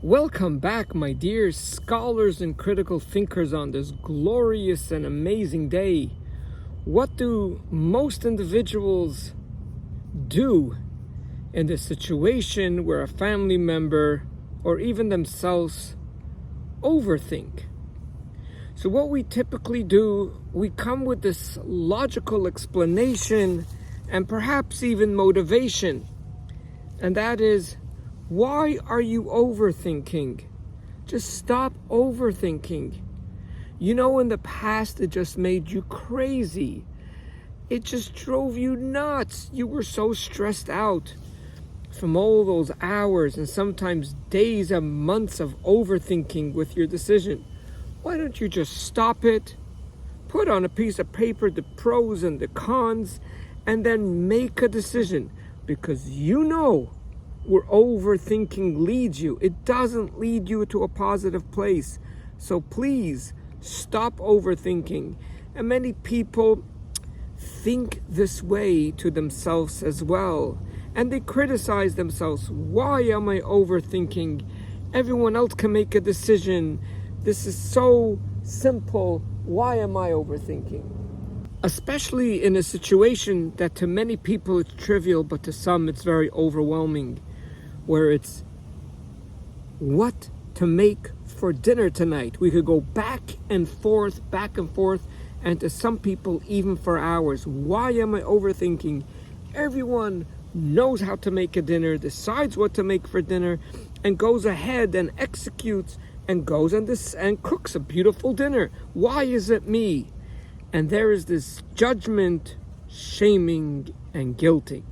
Welcome back, my dear scholars and critical thinkers, on this glorious and amazing day. What do most individuals do in this situation where a family member or even themselves overthink? So what we typically do, we come with this logical explanation and perhaps even motivation, and that is, why are you overthinking? Just stop overthinking. You know, in the past, it just made you crazy. It just drove you nuts. You were so stressed out from all those hours and sometimes days and months of overthinking with your decision. Why don't you just stop it, put on a piece of paper the pros and the cons, and then make a decision? Because you know where overthinking leads you. It doesn't lead you to a positive place. So please stop overthinking. And many people think this way to themselves as well. And they criticize themselves. Why am I overthinking? Everyone else can make a decision. This is so simple. Why am I overthinking? Especially in a situation that to many people it's trivial, but to some it's very overwhelming, where it's what to make for dinner tonight. We could go back and forth, and to some people even for hours. Why am I overthinking? Everyone knows how to make a dinner, decides what to make for dinner, and goes ahead and executes and goes and cooks a beautiful dinner. Why is it me? And there is this judgment, shaming, and guilting.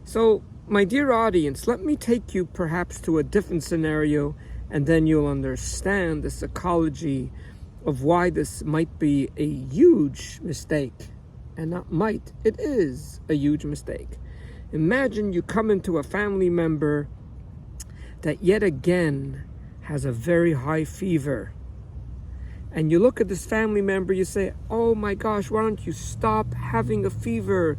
So, my dear audience, let me take you perhaps to a different scenario, and then you'll understand the psychology of why this might be a huge mistake. And not might, it is a huge mistake. Imagine you come into a family member that yet again has a very high fever. And you look at this family member, you say, oh my gosh, why don't you stop having a fever?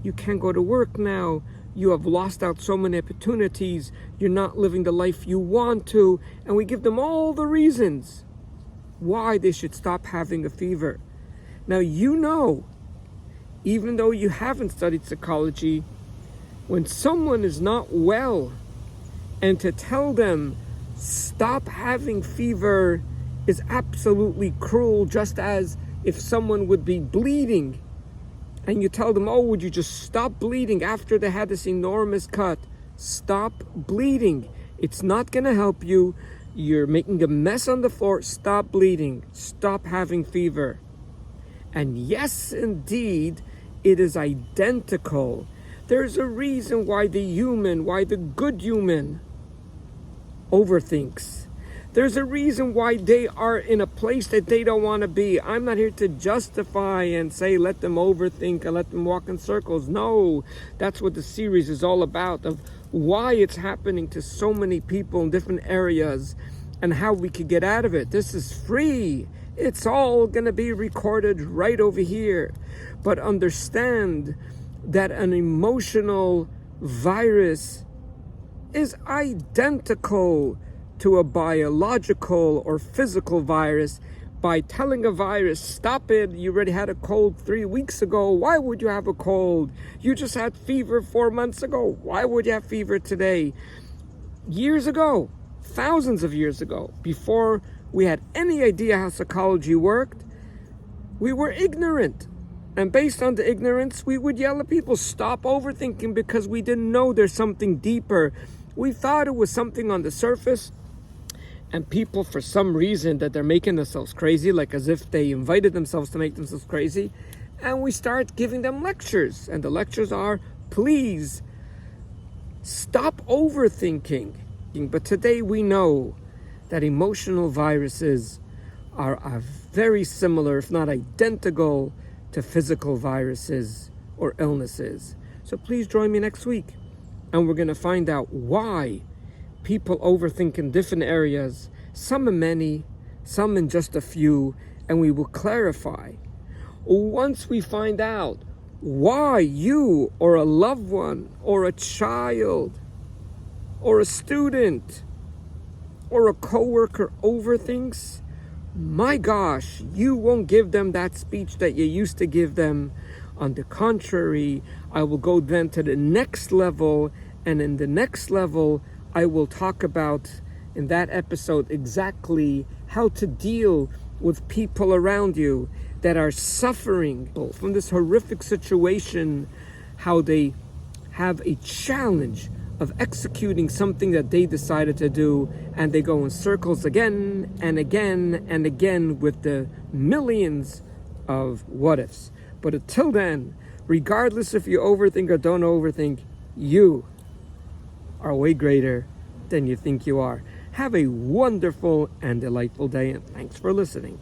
You can't go to work now. You have lost out so many opportunities. You're not living the life you want to. And we give them all the reasons why they should stop having a fever. Now, you know, even though you haven't studied psychology, when someone is not well, and to tell them stop having fever is absolutely cruel, just as if someone would be bleeding and you tell them, oh, would you just stop bleeding after they had this enormous cut? Stop bleeding. It's not going to help you. You're making a mess on the floor. Stop bleeding. Stop having fever. And yes, indeed, it is identical. There's a reason why the good human overthinks. There's a reason why they are in a place that they don't want to be. I'm not here to justify and say let them overthink and let them walk in circles. No, that's what the series is all about, of why it's happening to so many people in different areas and how we could get out of it. This is free. It's all going to be recorded right over here. But understand that an emotional virus is identical to a biological or physical virus. By telling a virus, stop it, you already had a cold 3 weeks ago. Why would you have a cold? You just had fever 4 months ago. Why would you have fever today? Years ago, thousands of years ago, before we had any idea how psychology worked, we were ignorant. And based on the ignorance, we would yell at people, stop overthinking, because we didn't know there's something deeper. We thought it was something on the surface. And people, for some reason, that they're making themselves crazy, like as if they invited themselves to make themselves crazy. And we start giving them lectures. And the lectures are, please, stop overthinking. But today we know that emotional viruses are very similar, if not identical, to physical viruses or illnesses. So please join me next week. And we're going to find out why people overthink in different areas, some in many, some in just a few, and we will clarify. Once we find out why you or a loved one or a child or a student or a coworker overthinks, my gosh, you won't give them that speech that you used to give them. On the contrary, I will go then to the next level, and in the next level, I will talk about in that episode exactly how to deal with people around you that are suffering from this horrific situation, how they have a challenge of executing something that they decided to do, and they go in circles again and again and again with the millions of what ifs. But until then, regardless if you overthink or don't overthink, you are way greater than you think you are. Have a wonderful and delightful day, and thanks for listening.